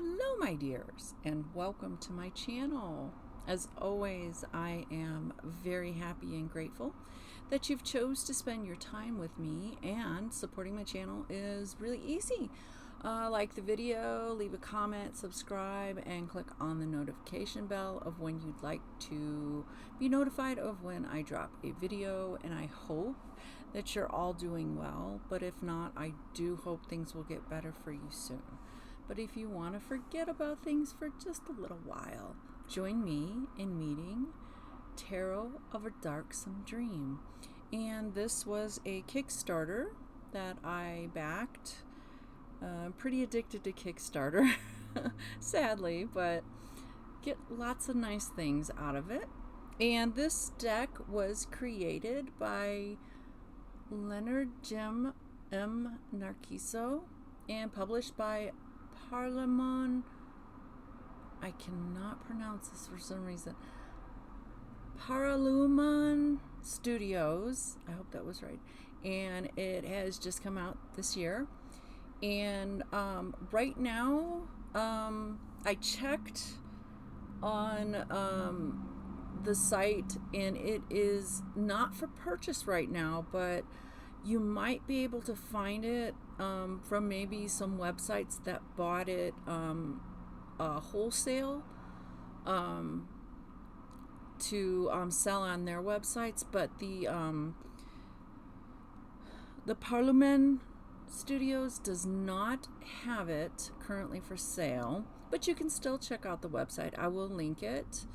Hello, my dears, and welcome to my channel. As always, I am very happy and grateful that you've chose to spend your time with me, and supporting my channel is really easy. Like the video, leave a comment, subscribe, and click on the notification bell of when you'd like to be notified of when I drop a video. And I hope that you're all doing well, but if not, I do hope things will get better for you soon. But if you want to forget about things for just a little while, join me in meeting Tarot of a Darksome Dream. And this was a Kickstarter that I backed. I'm pretty addicted to Kickstarter, sadly, but get lots of nice things out of it. And this deck was created by Lynyrd-Jym Narcisa and published by Parliament. I cannot pronounce this for some reason. Paraluman Studios. I hope that was right. And it has just come out this year. And right now, I checked on the site, and it is not for purchase right now, but you might be able to find it from maybe some websites that bought it wholesale to sell on their websites. But the Parliament Studios does not have it currently for sale, but you can still check out the website. I will link it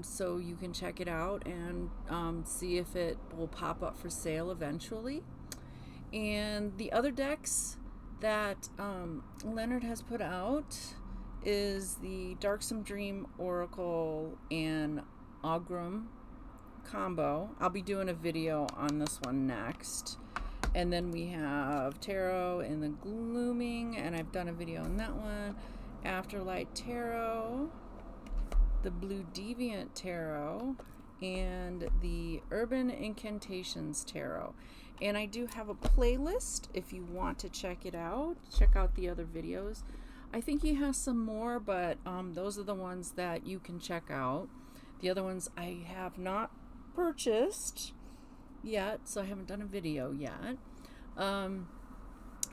so you can check it out and see if it will pop up for sale eventually. And the other decks that Lynyrd has put out is the Darksome Dream Oracle and Augurum combo. I'll be doing a video on this one next. And then we have Tarot and the Glooming, and I've done a video on that one. Afterlight Tarot, the Blue Deviant Tarot, and the Urban Incantations Tarot. And I do have a playlist if you want to check it out. Check out the other videos. I think he has some more, but those are the ones that you can check out. The other ones I have not purchased yet, so I haven't done a video yet.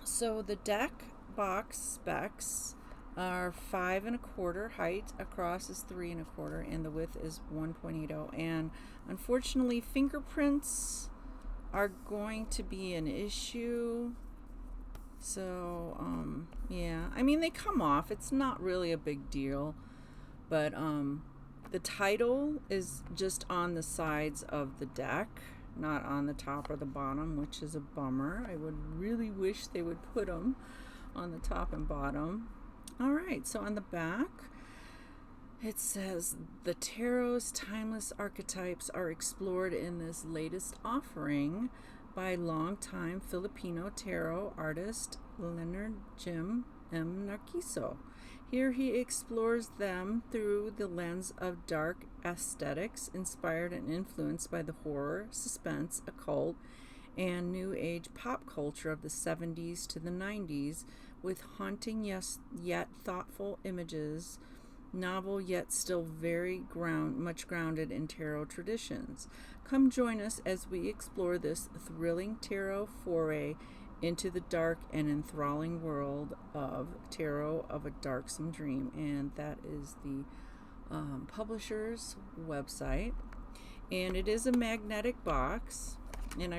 So the deck box specs are 5 1/4 height, across is 3 1/4, and the width is 1.80. And unfortunately, fingerprints are going to be an issue. So yeah, I mean, they come off. It's not really a big deal, but the title is just on the sides of the deck, not on the top or the bottom, which is a bummer. I would really wish they would put them on the top and bottom. All right, so on the back, it says the tarot's timeless archetypes are explored in this latest offering by longtime Filipino tarot artist Lynyrd-Jym Narcisa. Here he explores them through the lens of dark aesthetics, inspired and influenced by the horror, suspense, occult, and new age pop culture of the 70s to the 90s, with haunting yet thoughtful images, novel yet still very much grounded in tarot traditions. Come join us as we explore this thrilling tarot foray into the dark and enthralling world of Tarot of a Darksome Dream. And that is the publisher's website. And it is a magnetic box. And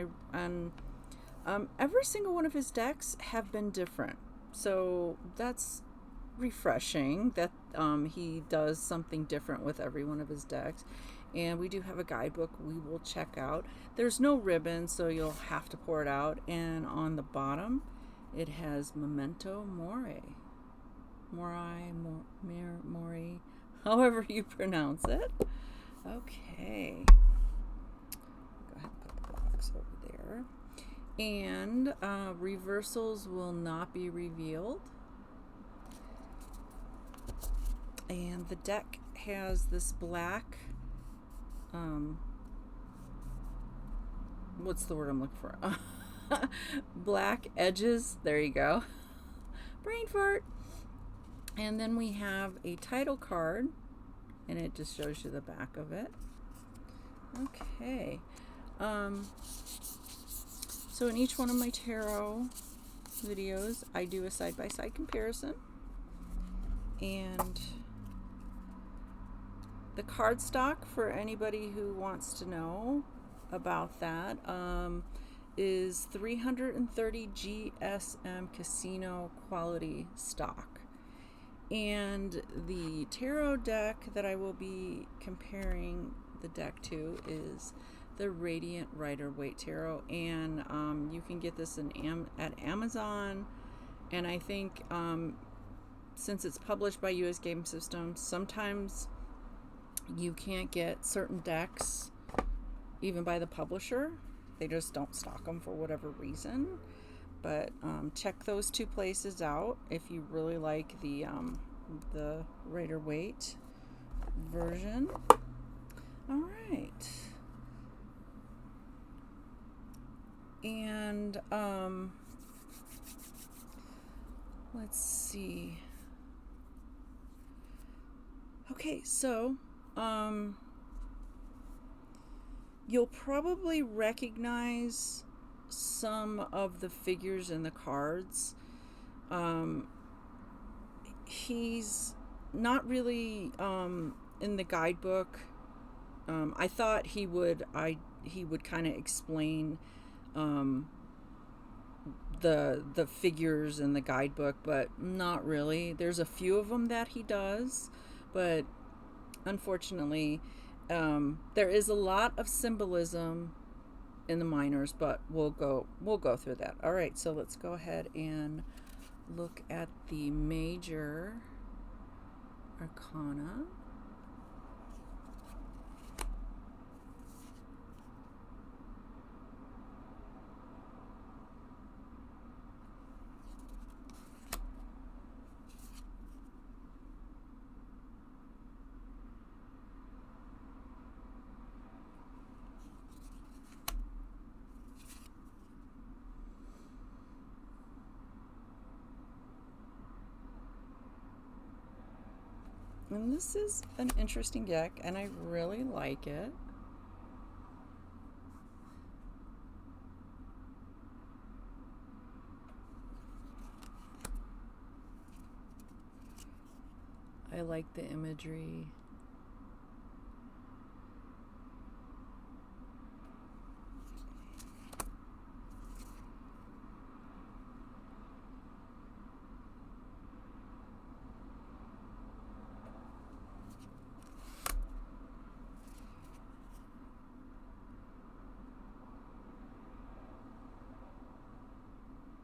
every single one of his decks have been different. So that's refreshing that he does something different with every one of his decks. And we do have a guidebook we will check out. There's no ribbon, so you'll have to pour it out. And on the bottom, it has Memento Mori. Mori, however you pronounce it. Okay. Go ahead and put the box over there. And reversals will not be revealed. And the deck has this black, what's the word I'm looking for? black edges. There you go. Brain fart. And then we have a title card, and it just shows you the back of it. Okay. So in each one of my tarot videos, I do a side-by-side comparison. And the cardstock, for anybody who wants to know about that, is 330 GSM Casino quality stock. And the tarot deck that I will be comparing the deck to is the Radiant Rider-Waite Tarot, and you can get this at Amazon. And I think since it's published by US Game Systems, sometimes you can't get certain decks even by the publisher. They just don't stock them for whatever reason. But check those two places out if you really like the Rider-Waite version. All right. And let's see. Okay, so you'll probably recognize some of the figures in the cards. He's not really in the guidebook. I thought he would kind of explain the figures in the guidebook, but not really. There's a few of them that he does, but unfortunately there is a lot of symbolism in the minors, but we'll go through that. All right, so let's go ahead and look at the major arcana. And this is an interesting deck, and I really like it. I like the imagery.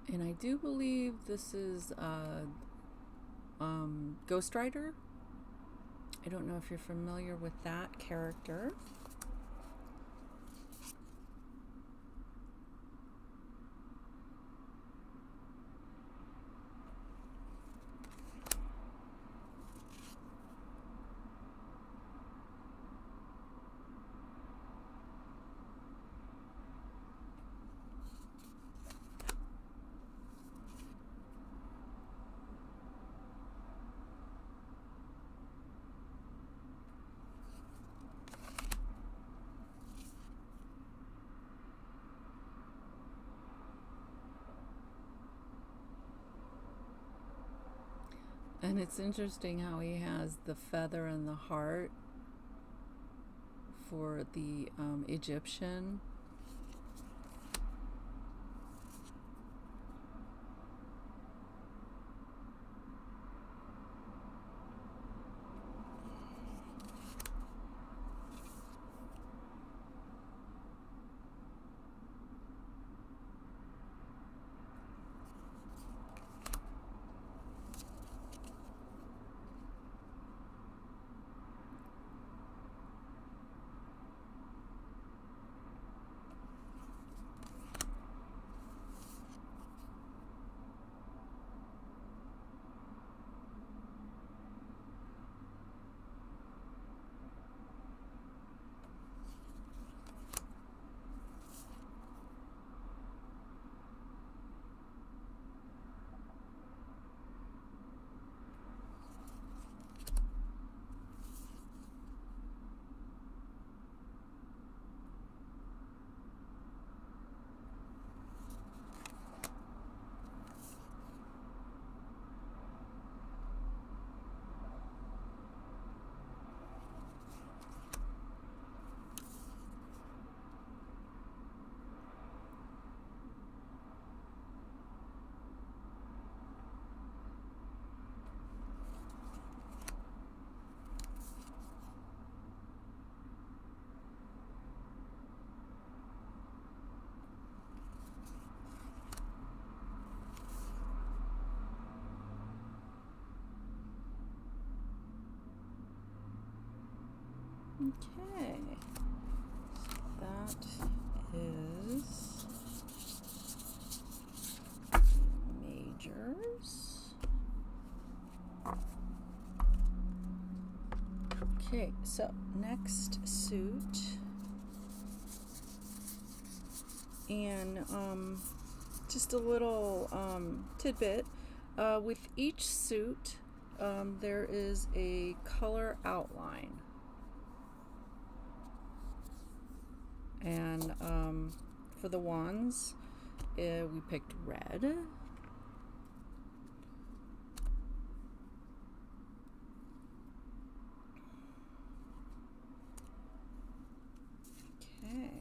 And I do believe this is Ghost Rider. I don't know if you're familiar with that character. And it's interesting how he has the feather and the heart for the Egyptian. Okay, so that is majors. Okay, so next suit, and just a little tidbit, with each suit there is a color outline, and for the wands we picked red. Okay.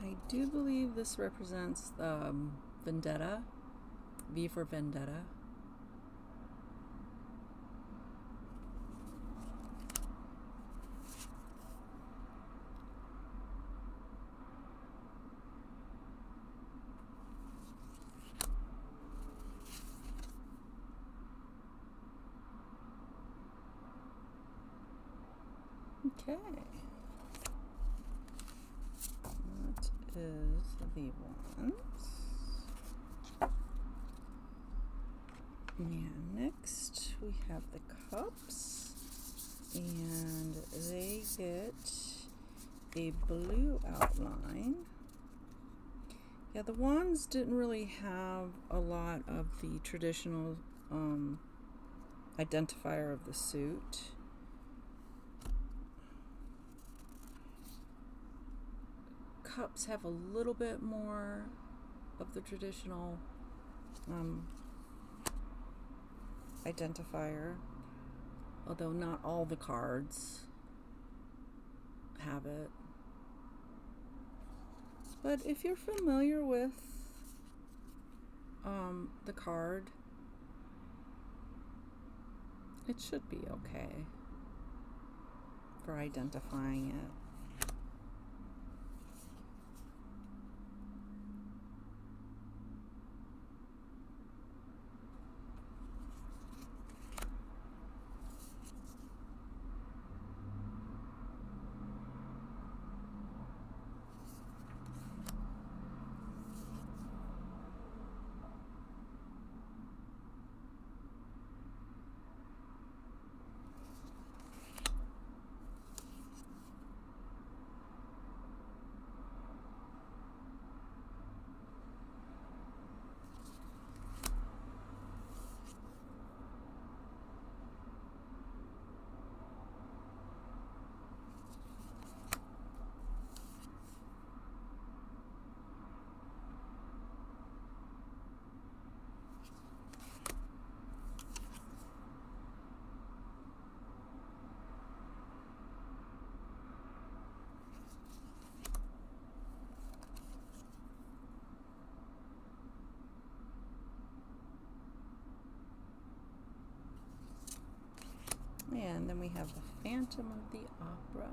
I do believe this represents Vendetta, V for Vendetta. Okay. That is the wands. And next we have the cups, and they get a blue outline. Yeah, the wands didn't really have a lot of the traditional identifier of the suit. Cups have a little bit more of the traditional identifier, although not all the cards have it. But if you're familiar with the card, it should be okay for identifying it. And then we have the Phantom of the Opera.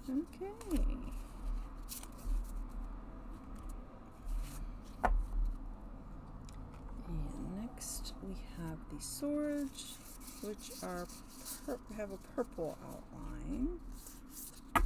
Okay. And next we have the swords, which are have a purple outline. Okay.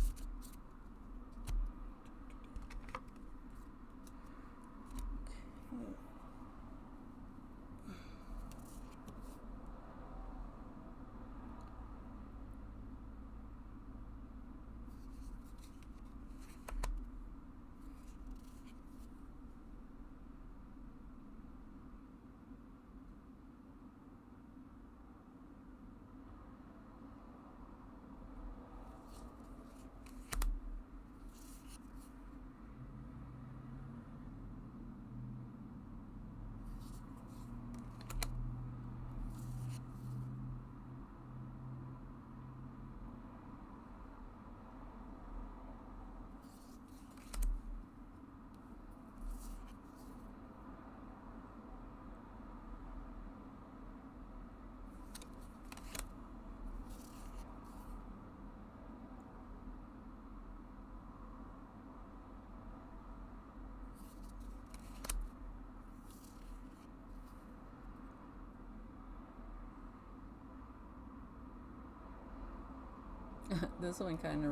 This one kind of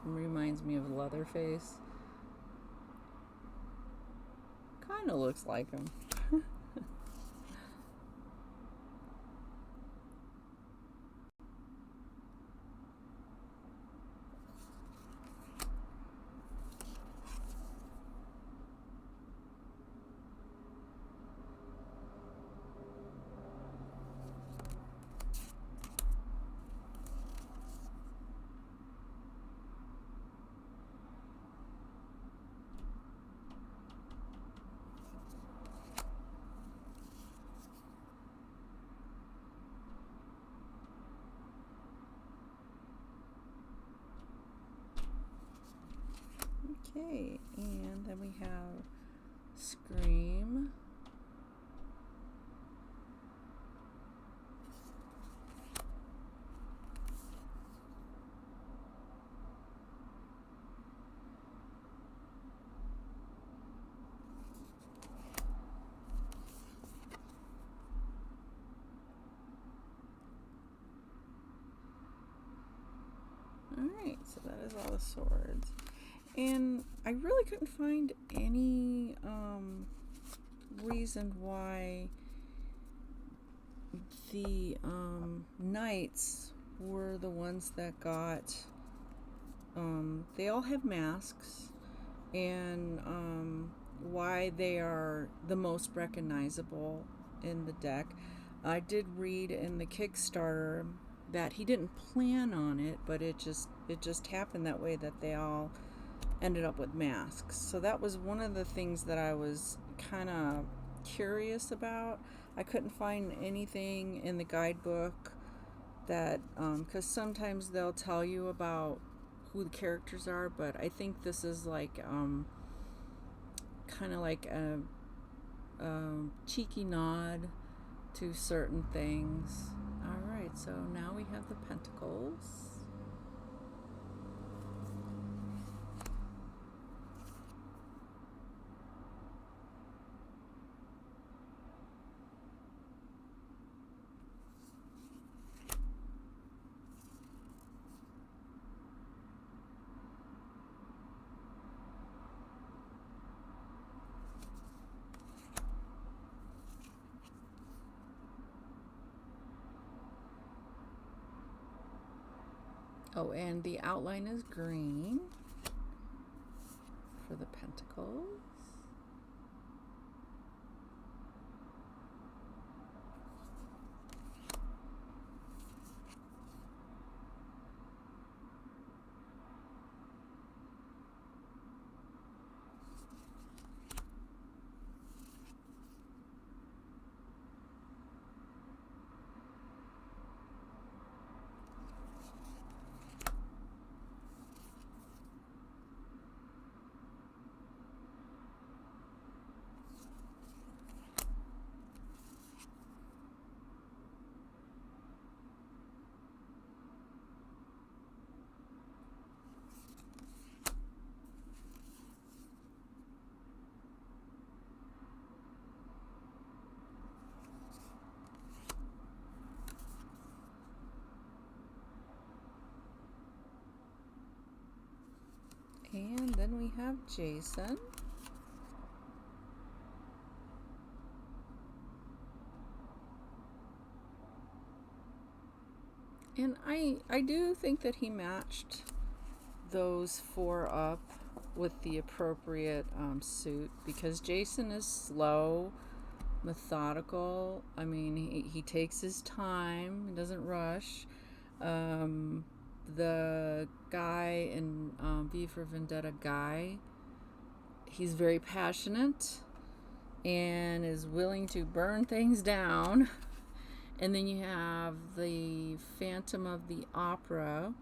reminds me of Leatherface. Kind of looks like him. Okay, and then we have Scream. Alright, so that is all the swords. And I really couldn't find any reason why the knights were the ones that got, they all have masks, and why they are the most recognizable in the deck. I did read in the Kickstarter that he didn't plan on it, but it just happened that way, that they all ended up with masks. So that was one of the things that I was kind of curious about. I couldn't find anything in the guidebook that, because sometimes they'll tell you about who the characters are, but I think this is like kind of like a cheeky nod to certain things. All right, so now we have the Pentacles. Oh, and the outline is green for the Pentacles. have Jason. And I do think that he matched those 4 up with the appropriate suit, because Jason is slow, methodical. I mean, he takes his time. He doesn't rush. The guy in V for Vendetta guy, he's very passionate and is willing to burn things down. And then you have the Phantom of the Opera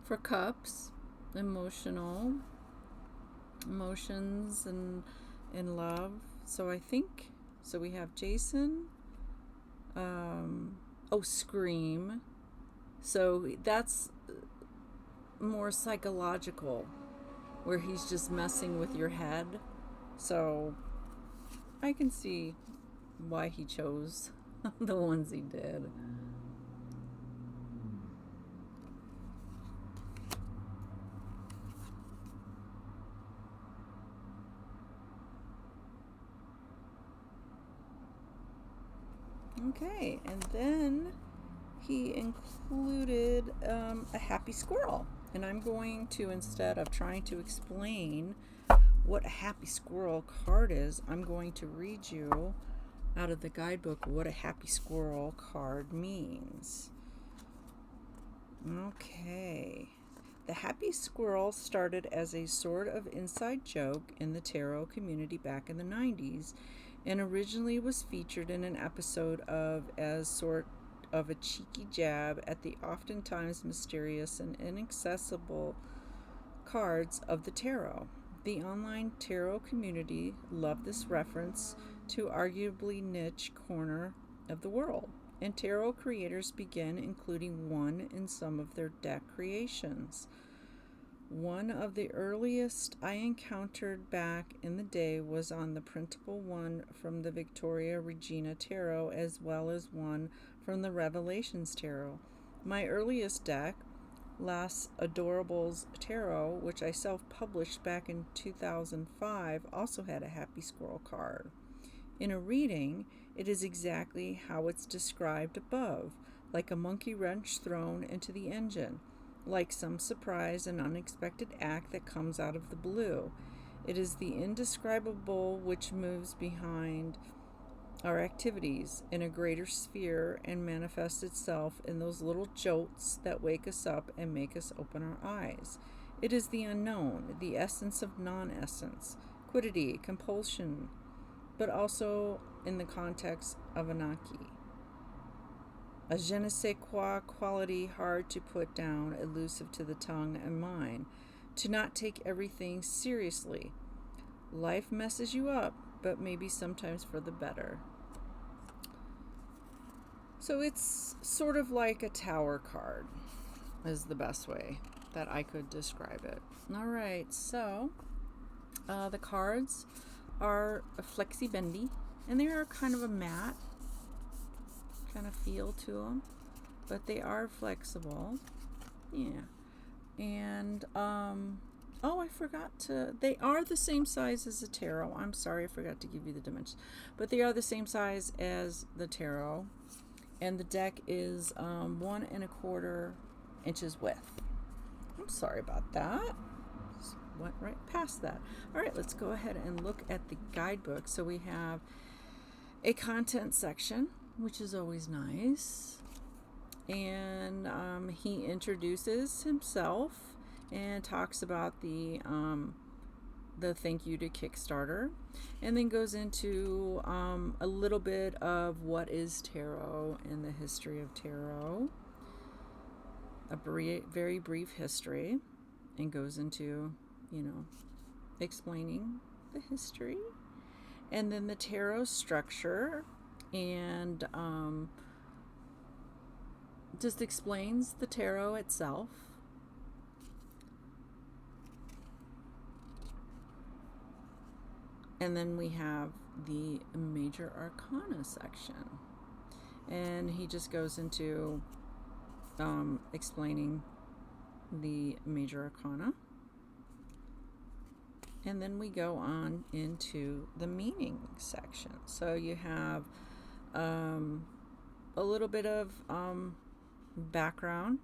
for cups, emotions and love. So I think, so we have Jason, Scream. So that's more psychological, where he's just messing with your head. So I can see why he chose the ones he did. Okay, and then he included a happy squirrel. And I'm going to, instead of trying to explain what a happy squirrel card is, I'm going to read you out of the guidebook what a happy squirrel card means. Okay. The happy squirrel started as a sort of inside joke in the tarot community back in the 90s, and originally was featured in an episode of as sort of a cheeky jab at the oftentimes mysterious and inaccessible cards of the tarot. The online tarot community loved this reference to arguably niche corner of the world, and tarot creators began including one in some of their deck creations. One of the earliest I encountered back in the day was on the printable one from the Victoria Regina Tarot, as well as one from the Revelations Tarot. My earliest deck, Las Adorables Tarot, which I self-published back in 2005, also had a happy squirrel card. In a reading, it is exactly how it's described above, like a monkey wrench thrown into the engine, like some surprise and unexpected act that comes out of the blue. It is the indescribable which moves behind our activities in a greater sphere and manifests itself in those little jolts that wake us up and make us open our eyes. It is the unknown, the essence of non-essence, quiddity, compulsion, but also in the context of Anarchy. A je ne sais quoi quality hard to put down, elusive to the tongue and mind. To not take everything seriously. Life messes you up, but maybe sometimes for the better. So it's sort of like a tower card, is the best way that I could describe it. All right, so the cards are a flexi bendy, and they are kind of a matte kind of feel to them, but they are flexible. Yeah. And I forgot to, they are the same size as the tarot. I'm sorry, I forgot to give you the dimensions, but they are the same size as the tarot, and the deck is 1 1/4 inches width. I'm sorry about that. Just went right past that. All right, let's go ahead and look at the guidebook. So we have a content section, which is always nice, and he introduces himself and talks about the thank you to Kickstarter, and then goes into a little bit of what is tarot and the history of tarot, a very brief history, and goes into, explaining the history, and then the tarot structure, and just explains the tarot itself. And then we have the major arcana section, and he just goes into explaining the major arcana. And then we go on into the meaning section. So you have a little bit of background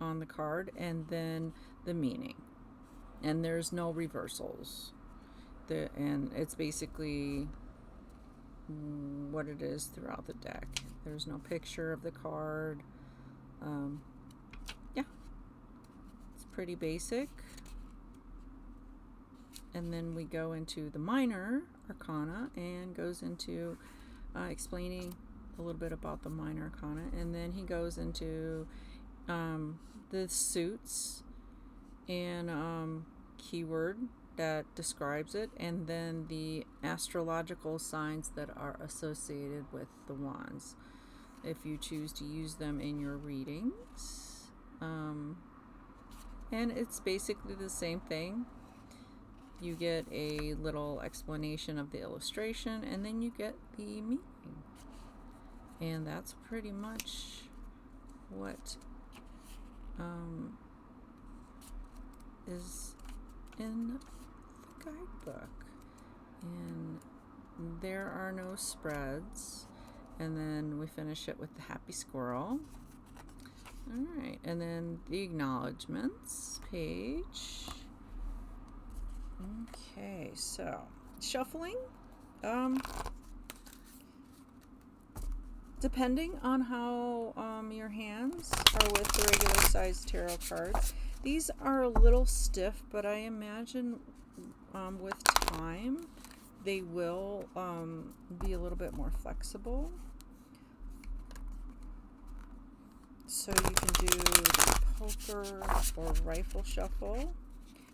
on the card, and then the meaning. And there's no reversals. And it's basically what it is throughout the deck. There's no picture of the card. Yeah, it's pretty basic. And then we go into the minor arcana and goes into explaining a little bit about the minor arcana. And then he goes into the suits and keyword that describes it, and then the astrological signs that are associated with the wands, if you choose to use them in your readings. And it's basically the same thing. You get a little explanation of the illustration, and then you get the meaning. And that's pretty much what is in the guidebook. And there are no spreads. And then we finish it with the happy squirrel. All right, and then the acknowledgements page. Okay, so shuffling. Depending on how your hands are with the regular size tarot cards, these are a little stiff, but I imagine with time they will be a little bit more flexible. So you can do the poker or rifle shuffle.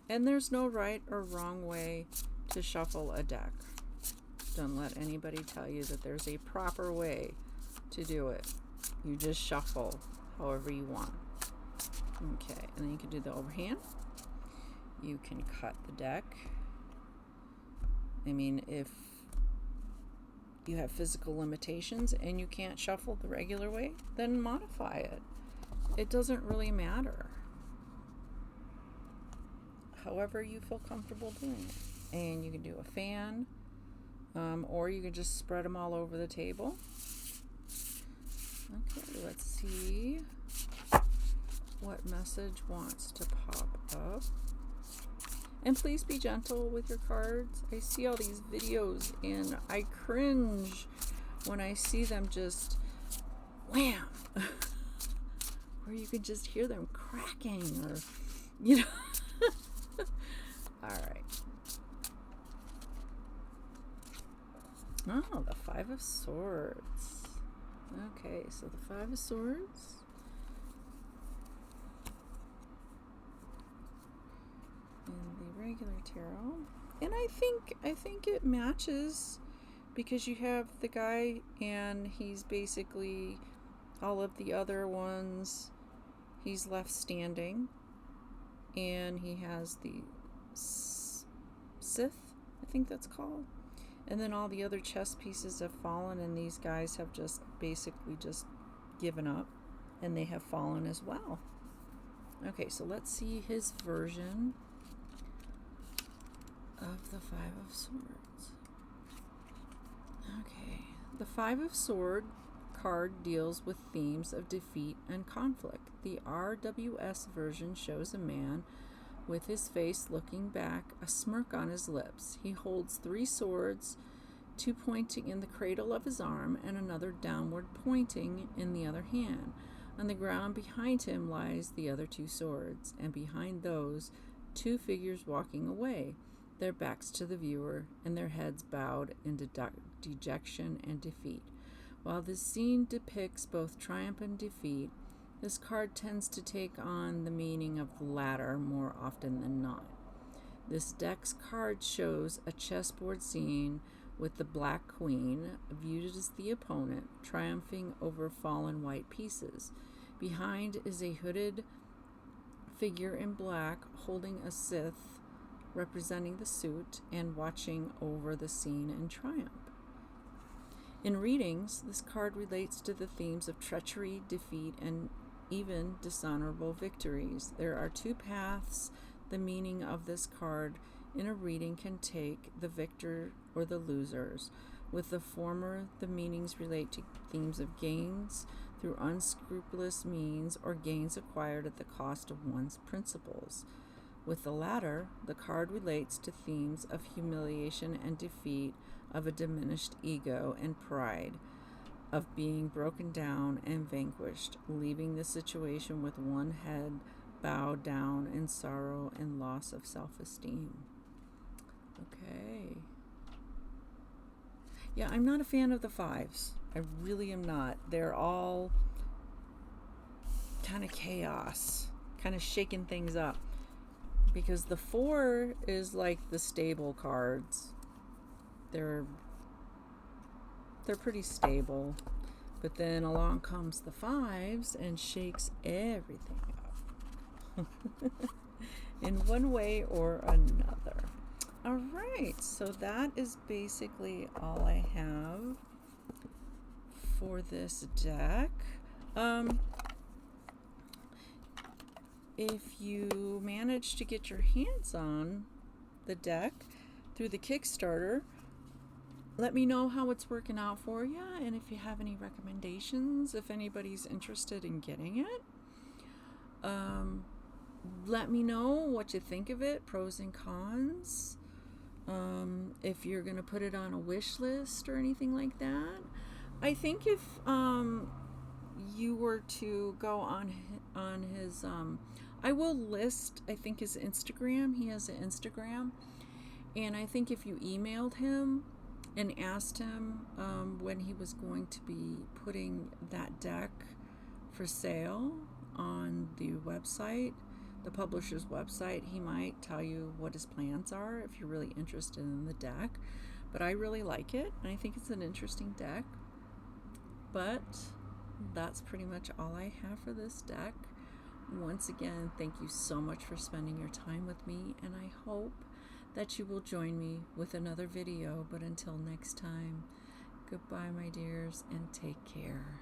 And there's no right or wrong way to shuffle a deck. Don't let anybody tell you that there's a proper way to do it. You just shuffle however you want. Okay, and then you can do the overhand. You can cut the deck. I mean, if you have physical limitations and you can't shuffle the regular way, then modify it. It doesn't really matter. However you feel comfortable doing it. And you can do a fan, or you can just spread them all over the table. Okay, let's see what message wants to pop up. And please be gentle with your cards. I see all these videos and I cringe when I see them just wham, or you can just hear them cracking, or you know. All right. Oh, the Five of Swords. Okay, so the Five of Swords. And the regular tarot. And I think it matches, because you have the guy and he's basically all of the other ones he's left standing. And he has the Sith, I think that's called. And then all the other chess pieces have fallen, and these guys have just basically just given up, and they have fallen as well. Okay, so let's see his version of the Five of Swords. Okay, the Five of Swords card deals with themes of defeat and conflict. The RWS version shows a man with his face looking back, a smirk on his lips. He holds 3 swords, 2 pointing in the cradle of his arm and another downward pointing in the other hand. On the ground behind him lies the other 2 swords, and behind those 2 figures walking away, their backs to the viewer and their heads bowed in dejection and defeat. While this scene depicts both triumph and defeat, this card tends to take on the meaning of the latter more often than not. This deck's card shows a chessboard scene with the Black Queen, viewed as the opponent, triumphing over fallen white pieces. Behind is a hooded figure in black holding a Sith, representing the suit, and watching over the scene in triumph. In readings, this card relates to the themes of treachery, defeat, and even dishonorable victories. There are 2 paths the meaning of this card in a reading can take the victor or the losers. With the former, the meanings relate to themes of gains through unscrupulous means or gains acquired at the cost of one's principles. With the latter, the card relates to themes of humiliation and defeat, of a diminished ego and pride, of being broken down and vanquished, leaving the situation with one head bowed down in sorrow and loss of self-esteem. Okay. Yeah, I'm not a fan of the fives. I really am not. They're all kind of chaos, kind of shaking things up. Because the four is like the stable cards. They're pretty stable. But then along comes the fives and shakes everything up. In one way or another. All right, so that is basically all I have for this deck. If you manage to get your hands on the deck through the Kickstarter, let me know how it's working out for you, and if you have any recommendations, if anybody's interested in getting it. Let me know what you think of it, pros and cons. If you're going to put it on a wish list or anything like that. I think if you were to go on his, I will list, I think, his Instagram. He has an Instagram. And I think if you emailed him and asked him when he was going to be putting that deck for sale on the website, the publisher's website, he might tell you what his plans are if you're really interested in the deck. But I really like it, and I think it's an interesting deck. But that's pretty much all I have for this deck. Once again, thank you so much for spending your time with me, and I hope that you will join me with another video. But until next time, goodbye, my dears, and take care.